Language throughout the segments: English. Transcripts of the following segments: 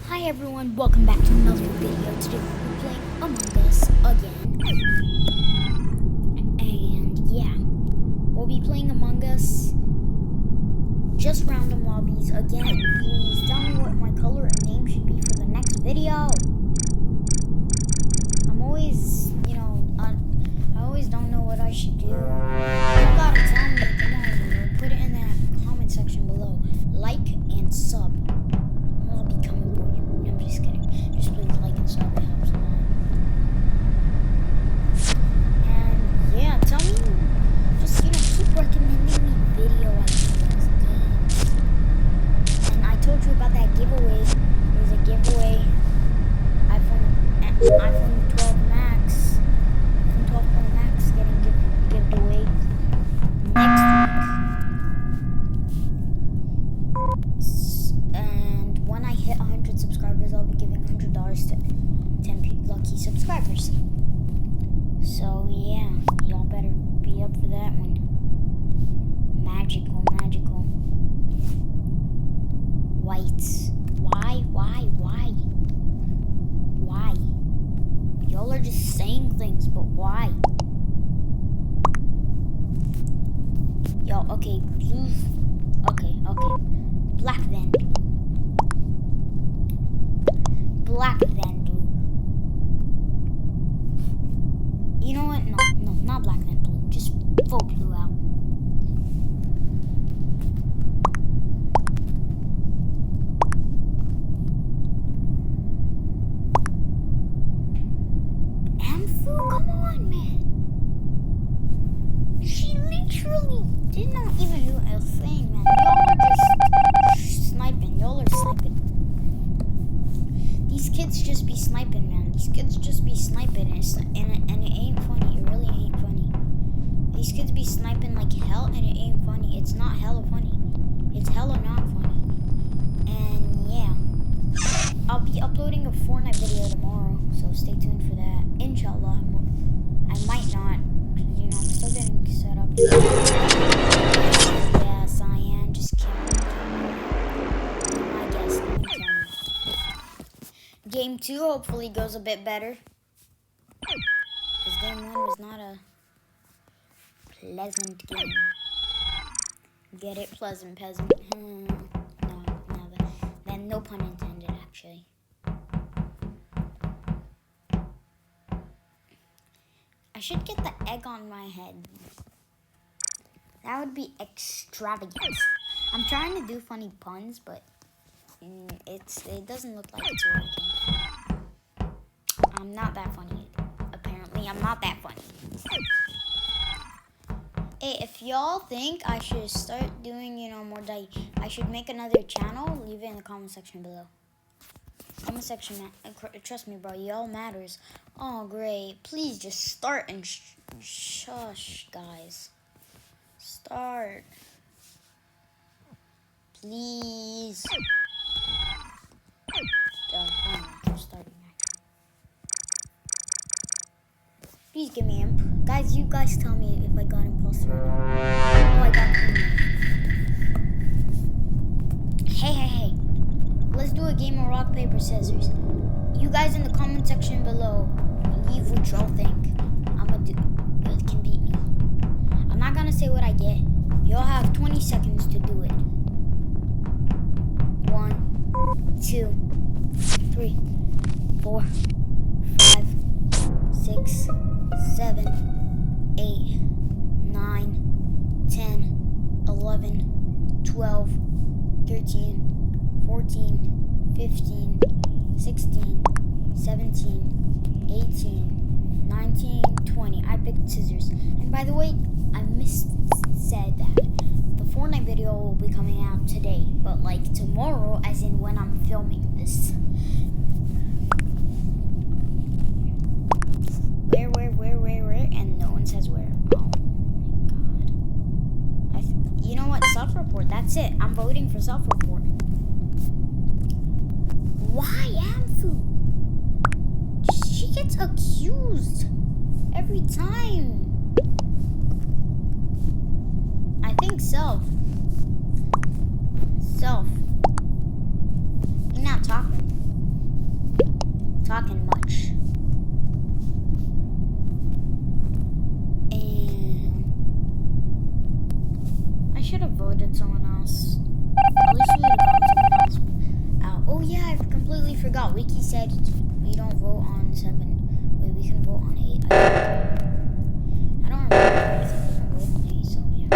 Hi everyone, welcome back to another video. Today we're playing Among Us again. And yeah, we'll be playing Among Us, just random lobbies again. Please tell me what my color and name should be for the next video. I'm always, I always don't know what I should do. You gotta tell me, come on, put it in the comment section below. Like and sub. I'll be coming for you. I'm just kidding. Just please like and sub. It helps a lot. And yeah, tell me, just keep recommending me video ideas, games. And I told you about that giveaway. There's a giveaway. iPhone 12 Max. iPhone 12 Pro Max getting given away next week. And when I hit 100 subscribers, I'll be giving $100 to 10 lucky subscribers. So yeah, y'all better be up for that one. Magical. Whites. Why? Y'all are just saying things, but why? Y'all, okay, blue. Okay. Black then. Black then blue. You know what? No, not black then blue. Just vote blue out. Amphu, come on, man. She literally did not even do a thing, man. Y'all are sniping. These kids just be sniping, man. These kids just be sniping, and it ain't funny. It really ain't funny. These kids be sniping like hell, and it ain't funny. It's not hella funny. It's hella not funny. And yeah, I'll be uploading a Fortnite video tomorrow, so stay tuned for that. Inshallah. I might not, because I'm still getting set up. Yes, I am. Just kidding. I guess. Game 2 hopefully goes a bit better. Because game 1 was not a pleasant game. Get it? Pleasant peasant. Then no pun intended, actually. I should get the egg on my head. That would be extravagant. I'm trying to do funny puns, but it doesn't look like it's working. I'm not that funny. Apparently, I'm not that funny. Hey, if y'all think I should start doing, more I should make another channel, leave it in the comment section below. Comment section, trust me, bro, y'all matters. Oh, great. Please just start and shush, guys. Start. Please. I'm starting actually. Please give me imp. Guys, you guys tell me if I got imposter or not. Oh, I got criminal. Hey. Let's do a game of rock, paper, scissors. You guys in the comment section below, leave what y'all think. It can beat me. I'm not gonna say what I get. Y'all have 20 seconds to do it. 1, 2, 3, 4, 5, 6, 7, 8, 9, 10, 11, 12, 13, 14, 15, 16, 17, 18, 19, 20. I picked scissors. And by the way, I said that the Fortnite video will be coming out today, but like tomorrow, as in when I'm filming this. Where? And no one says where. Oh my god. You know what? Self-report. That's it. I'm voting for self-report. Why Amphu? She gets accused every time. I think self. You're not talking. talking much. And I should have voted someone else. At least we would have gotten someone else out. Oh yeah, I completely forgot. Wiki said we don't vote on 7. Wait, we can vote on 8. I don't remember. I think we can vote on 8, so yeah.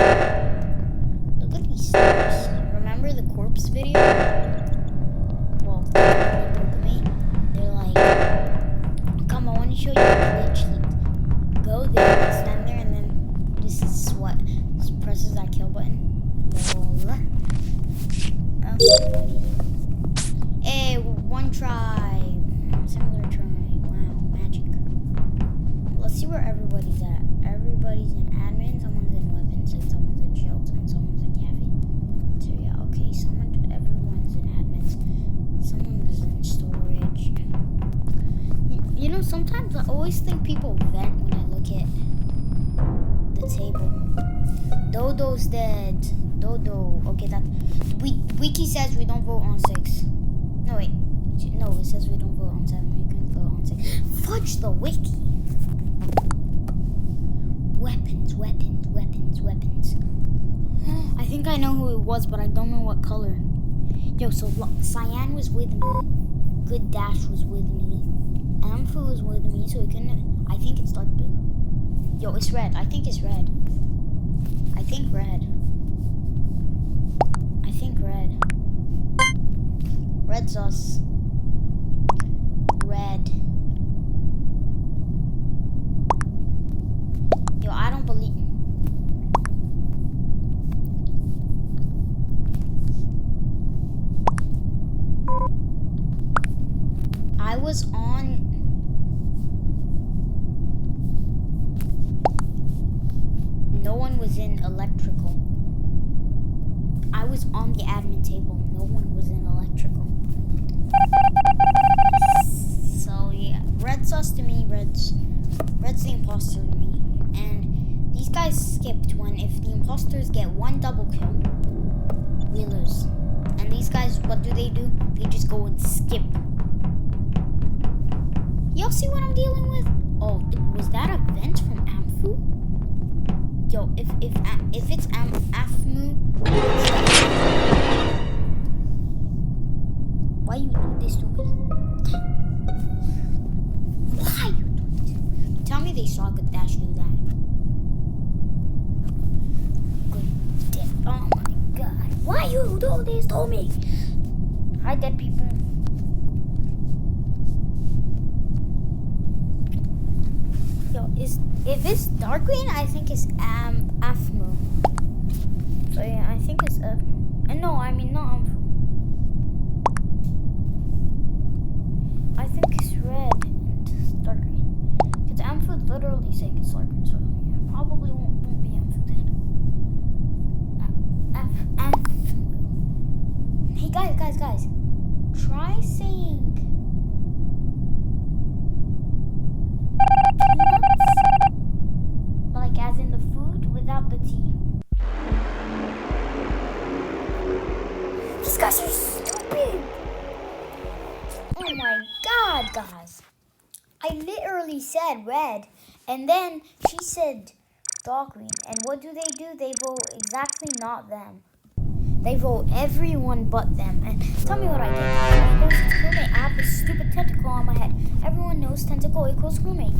Look at these stars. Remember the corpse video? Well, they're like, come, I want to show you a glitch. Go there, stand there, and then just presses that kill button. Lol. Okay. Hey, one try. Similar try. Wow, magic. Let's see where everybody's at. Everybody's in admin, someone's in weapons, and someone's in shields, and someone's in cafeteria. Okay, everyone's in admins. Someone's in storage. You know, sometimes I always think people vent when I look at the table. Dodo's dead. Dodo. Okay, Wiki says we don't vote on 6. No, wait. No, it says we don't vote on 7. We couldn't vote on 6. Fudge the Wiki. Weapons. I think I know who it was, but I don't know what color. Yo, so Cyan was with me. Good Dash was with me. Amphu was with me, so we couldn't. I think it's dark blue. Yo, it's red. I think it's red. I think red. Red sauce. Red. Yo, I don't believe. I was on. No one was in electrical. I was on the admin table. No one was in electrical. So yeah, red sauce to me. Red's the imposter to me. And these guys skipped when if the imposters get 1 double kill, we lose. And these guys, what do? They just go and skip. Y'all see what I'm dealing with? Oh, was that a vent from Amphu? Yo, if it's Amphu, why you do this to me? Why you do this? Tell me they saw Good Dash do that. Good dead. Oh my god. Why you do this to me? Hi, dead people. Yo, if it's dark green, I think it's Afmu. So yeah, I think it's no, I mean not Amphu. I think it's red and dark green. Because Amphu literally saying it's dark green, so yeah, probably won't be Amphu then. Amphu. Hey guys, try saying peanuts, like as in the food without the T. These guys are stupid. Oh my god, guys. I literally said red, and then she said dark green. And what do? They vote exactly not them. They vote everyone but them. And tell me what I did. I have this stupid tentacle on my head. Everyone knows tentacle equals crewmate.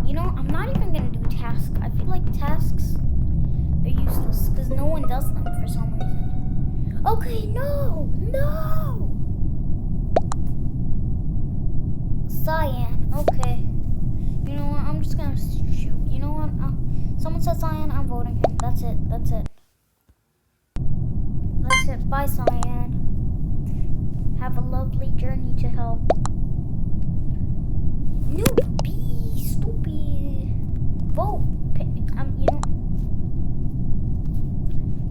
You know, I'm not even going to do tasks. I feel like tasks, they're useless because no one does them for some reason. Okay, no. Cyan, okay. You know what, I'm just going to shoot. You know what, someone said Cyan, I'm voting him. That's it. Bye, Cyan. Have a lovely journey to hell. Noob, be stupid. Vote. You know.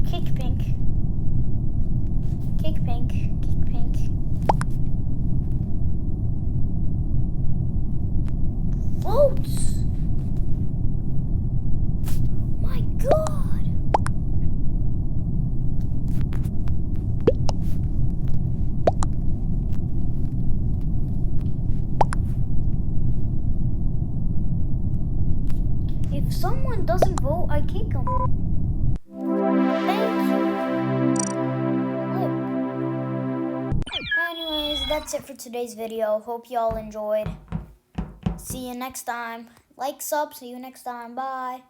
Kick pink. Votes. My God. If someone doesn't vote, I kick them. Thank you. Anyways, that's it for today's video. Hope y'all enjoyed. See you next time. Like, sub. See you next time. Bye.